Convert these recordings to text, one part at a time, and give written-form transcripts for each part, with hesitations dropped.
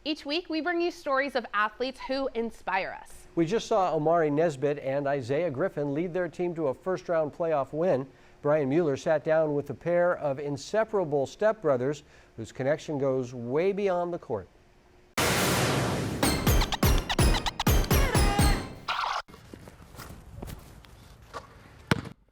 Each week, we bring you stories of athletes who inspire us. We just saw Omari, Nesbit, and Isiah Griffin lead their team to a first-round playoff win. Brian Mueller sat down with a pair of inseparable stepbrothers whose connection goes way beyond the court.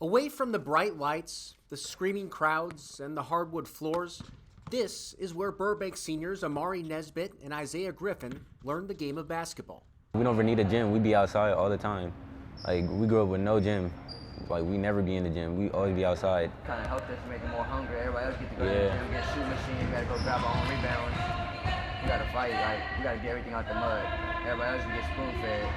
Away from the bright lights, the screaming crowds, and the hardwood floors, this is where Burbank seniors Omari, Nesbit, and Isiah Griffin learned the game of basketball. We don't ever need a gym. We be outside all the time. Like, we grew up with no gym. Like, we never be in the gym. We always be outside. Kind of helped us make it more hungry. Everybody else get to go to the gym, get a shoot machine, we got to go grab our own rebounds. We got to fight, like, we got to get everything out the mud. Everybody else can get spoon-fed.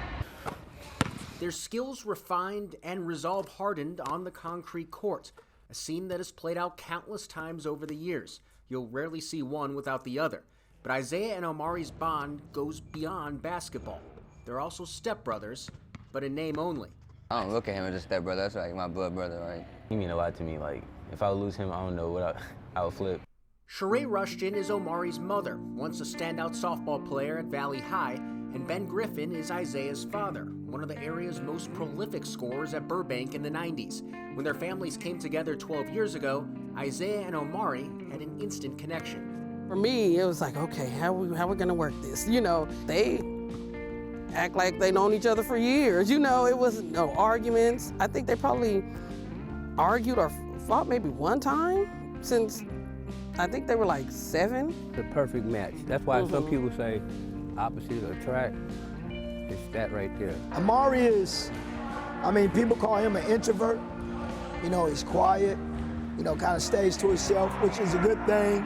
Their skills refined and resolve hardened on the concrete court, a scene that has played out countless times over the years. You'll rarely see one without the other. But Isiah and Omari's bond goes beyond basketball. They're also stepbrothers, but in name only. I don't look at him as a stepbrother. That's like my blood brother, right? He mean a lot to me. Like, if I lose him, I don't know what I would flip. Sheree Rushton is Omari's mother, once a standout softball player at Valley High, and Ben Griffin is Isiah's father, one of the area's most prolific scorers at Burbank in the 90s. When their families came together 12 years ago, Isiah and Omari had an instant connection. For me, it was like, okay, how we gonna work this? You know, they act like they known each other for years. You know, it was no arguments. I think they probably argued or fought maybe one time since I think they were like 7. The perfect match. That's why some people say opposites attract. It's that right there. Omari is, I mean, people call him an introvert. You know, he's quiet, you know, kind of stays to himself, which is a good thing.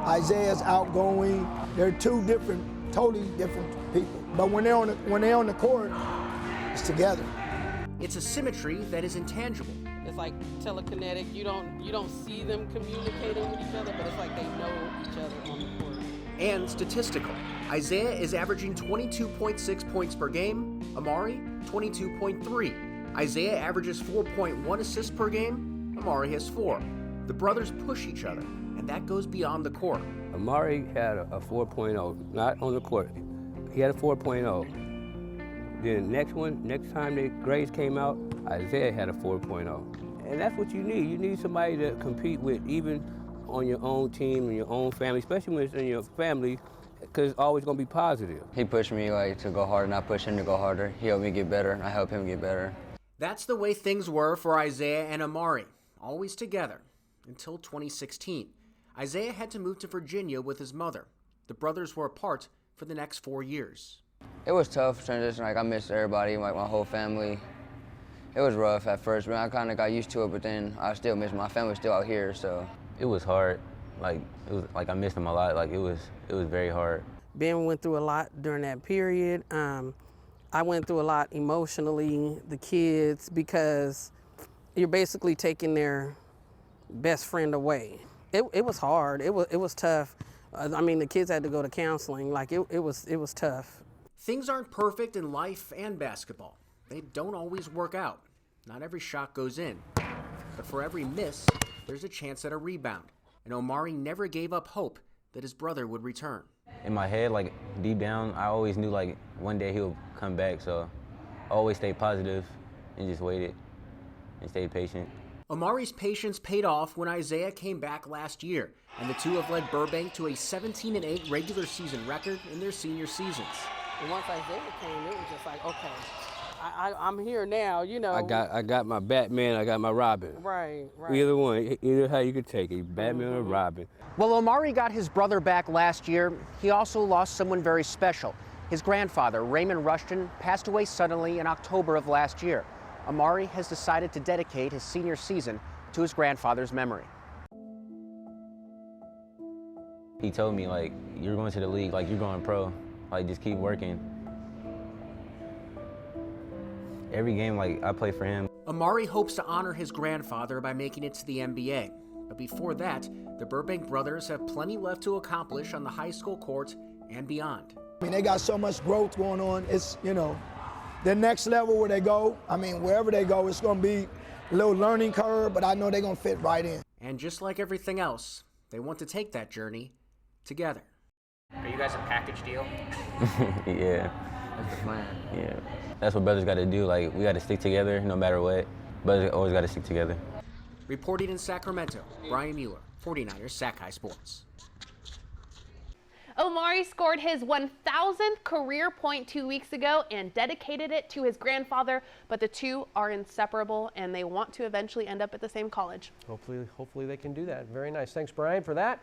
Isiah's outgoing. They're two different, totally different people. But when they're on the court, it's together. It's a symmetry that is intangible. It's like telekinetic. You don't see them communicating with each other, but it's like they know each other on the court. And statistical. Isiah is averaging 22.6 points per game, Omari 22.3. Isiah averages 4.1 assists per game, Omari has 4. The brothers push each other, and that goes beyond the court. Omari had a 4.0, not on the court. He had a 4.0. Then next time the grades came out, Isiah had a 4.0. And that's what you need. You need somebody to compete with, even on your own team and your own family, especially when it's in your family, because it's always going to be positive. He pushed me like to go harder, and I pushed him to go harder. He helped me get better, and I helped him get better. That's the way things were for Isiah and Omari, always together, until 2016. Isiah had to move to Virginia with his mother. The brothers were apart for the next 4 years. It was tough transition. Like, I missed everybody, like my whole family. It was rough at first, but I kind of got used to it, but then I still miss my family still out here, so. It was hard. Like, it was like I missed him a lot. Like, it was very hard. Ben went through a lot during that period. I went through a lot emotionally, the kids, because you're basically taking their best friend away. It was hard. It was tough. I mean, the kids had to go to counseling. Like, it was tough. Things aren't perfect in life and basketball. They don't always work out. Not every shot goes in. But for every miss, there's a chance at a rebound. And Omari never gave up hope that his brother would return. In my head, like, deep down, I always knew, like, one day he'll come back. So I always stayed positive and just waited and stayed patient. Omari's patience paid off when Isiah came back last year, and the two have led Burbank to a 17-8 regular season record in their senior seasons. And once Isiah came, it was just like, okay, I'm here now, you know. I got my Batman, I got my Robin. Right. Either one, either how you could take it, Batman or Robin. Well, Omari got his brother back last year. He also lost someone very special. His grandfather, Raymond Rushton, passed away suddenly in October of last year. Omari has decided to dedicate his senior season to his grandfather's memory. He told me, like, you're going to the league, like, you're going pro. Like, just keep working. Every game, like, I play for him. Omari hopes to honor his grandfather by making it to the NBA. But before that, the Burbank brothers have plenty left to accomplish on the high school court and beyond. I mean, they got so much growth going on. It's, you know, the next level where they go, I mean, wherever they go, it's going to be a little learning curve, but I know they're going to fit right in. And just like everything else, they want to take that journey together. Are you guys a package deal? Yeah. That's the plan. Yeah. That's what brothers got to do. Like, we got to stick together no matter what. Brothers always got to stick together. Reporting in Sacramento, Brian Mueller, 49ers Sac-hi Sports. Omari scored his 1,000th career point 2 weeks ago and dedicated it to his grandfather, but the two are inseparable and they want to eventually end up at the same college. Hopefully they can do that. Very nice. Thanks, Brian, for that.